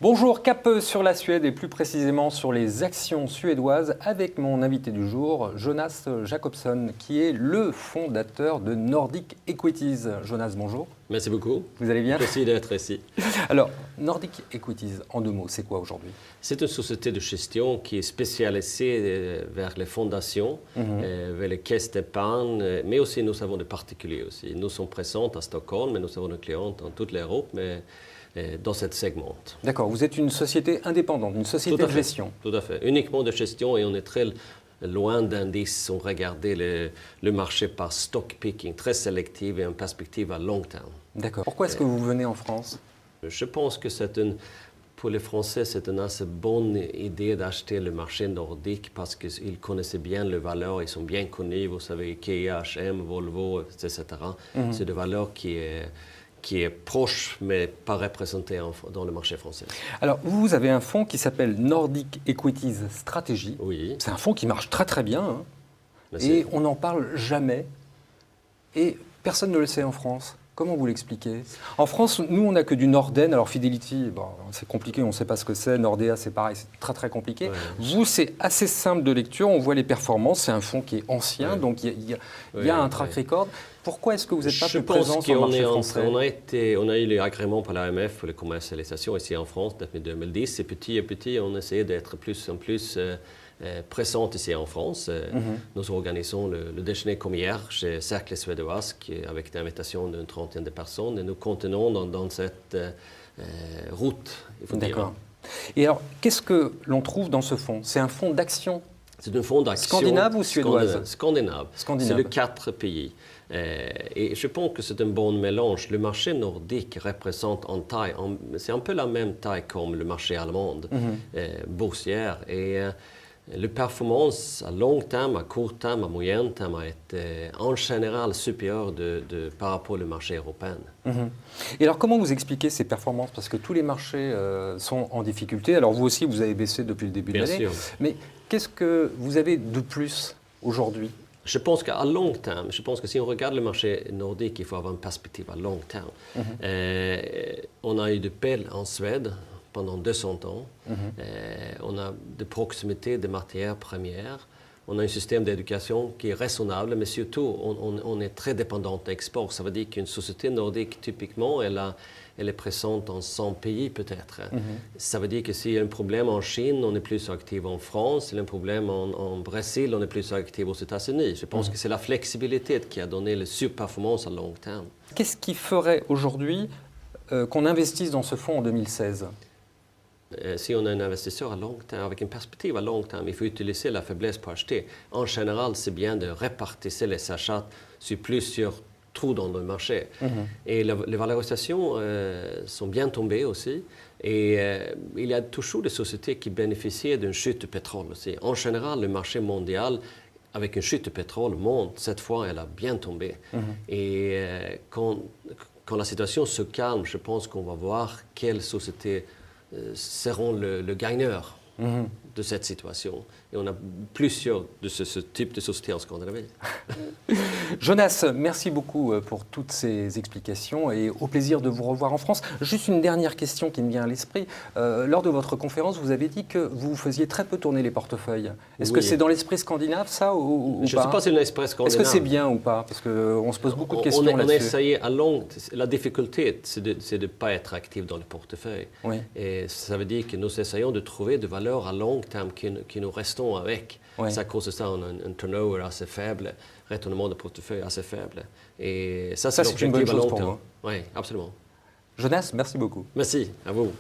Bonjour, cap sur la Suède et plus précisément sur les actions suédoises avec mon invité du jour, Jonas Jacobsson, qui est le fondateur de Nordic Equities. Jonas, bonjour. Merci beaucoup. Vous allez bien? Merci d'être ici. Alors, Nordic Equities, en deux mots, c'est quoi aujourd'hui? C'est une société de gestion qui est spécialisée vers les fondations, vers les caisses d'épargne, mais aussi nous avons des particuliers aussi. Nous sommes présents à Stockholm, mais nous avons des clients dans toute l'Europe, mais dans cette segment. D'accord, vous êtes une société indépendante, une société de gestion. Tout à fait, uniquement de gestion et on est très loin d'indices. On regarde le marché par stock picking, très sélectif et en perspective à long terme. D'accord. Pourquoi est-ce que vous venez en France? Je pense que pour les Français, c'est une assez bonne idée d'acheter le marché nordique parce qu'ils connaissaient bien les valeurs, ils sont bien connus, vous savez, Ikea, H&M, Volvo, etc. C'est des valeurs qui est proche, mais pas représentée dans le marché français. Alors, vous avez un fonds qui s'appelle Nordic Equities Strategy. Oui. C'est un fonds qui marche très très bien. Hein. Et on n'en parle jamais. Et personne ne le sait en France. Comment vous l'expliquez? En France, nous, on n'a que du Norden. Alors, Fidelity, bon, c'est compliqué, on ne sait pas ce que c'est. Nordea, c'est pareil, c'est très, très compliqué. Ouais. Vous, c'est assez simple de lecture. On voit les performances. C'est un fonds qui est ancien, donc il y a un track record. Pourquoi est-ce que vous n'êtes pas plus présent sur le marché français? On a eu les agréments par l'AMF pour la commercialisation ici en France depuis 2010. Et petit à petit, on essaie d'être plus en plus présent ici en France. Nous organisons le déjeuner comme hier chez Cercle Suédois avec l'invitation d'une trentaine de personnes. Et nous continuons dans cette route, il faut dire. Et alors, qu'est-ce que l'on trouve dans ce fonds? C'est un fonds d'action? C'est un fonds d'action scandinave ou suédoise? Scandinave. C'est les 4 pays. Et je pense que c'est un bon mélange. Le marché nordique représente en taille, c'est un peu la même taille comme le marché allemand, boursière. Et la performance à long terme, à court terme, à moyen terme a été en général supérieure par rapport au marché européen. Et alors comment vous expliquez ces performances? Parce que tous les marchés sont en difficulté. Alors vous aussi, vous avez baissé depuis le début de l'année. Mais qu'est-ce que vous avez de plus aujourd'hui? Je pense qu'à long terme, je pense que si on regarde le marché nordique, il faut avoir une perspective à long terme. On a eu de paix en Suède pendant 200 ans. On a de proximité des matières premières. On a un système d'éducation qui est raisonnable, mais surtout, on est très dépendant de l'export. Ça veut dire qu'une société nordique, typiquement, elle est présente dans 100 pays peut-être. Ça veut dire que s'il y a un problème en Chine, on est plus actif en France. S'il y a un problème en Brésil, on est plus actif aux États-Unis. Je pense que c'est la flexibilité qui a donné la surperformance à long terme. Qu'est-ce qui ferait aujourd'hui qu'on investisse dans ce fonds en 2016 ? Si on est un investisseur à long terme, avec une perspective à long terme, il faut utiliser la faiblesse pour acheter. En général, c'est bien de répartir les achats sur plusieurs trous dans le marché. Et les valorisations sont bien tombées aussi. Et il y a toujours des sociétés qui bénéficient d'une chute de pétrole aussi. En général, le marché mondial, avec une chute de pétrole, monte. Cette fois, elle a bien tombé. Et quand la situation se calme, je pense qu'on va voir quelles sociétés seront le gagneur de cette situation. Et on a plusieurs de ce type de sociétés en Scandinavie. Jonas, merci beaucoup pour toutes ces explications et au plaisir de vous revoir en France. Juste une dernière question qui me vient à l'esprit. Lors de votre conférence, vous avez dit que vous faisiez très peu tourner les portefeuilles. Est-ce que c'est dans l'esprit scandinave, ça, ou pas? Je ne sais pas si c'est dans l'esprit scandinave. Est-ce que c'est bien ou pas? Parce qu'on se pose beaucoup de questions là-dessus. On a essayé à long... La difficulté, c'est de ne pas être actif dans le portefeuille. Et ça veut dire que nous essayons de trouver des valeurs à long terme qui nous restons avec. Ça cause ça un turnover assez faible, retournement de portefeuille assez faible. Et ça c'est une bonne chose pour vous. Oui, absolument. Jonas, merci beaucoup. Merci, à vous.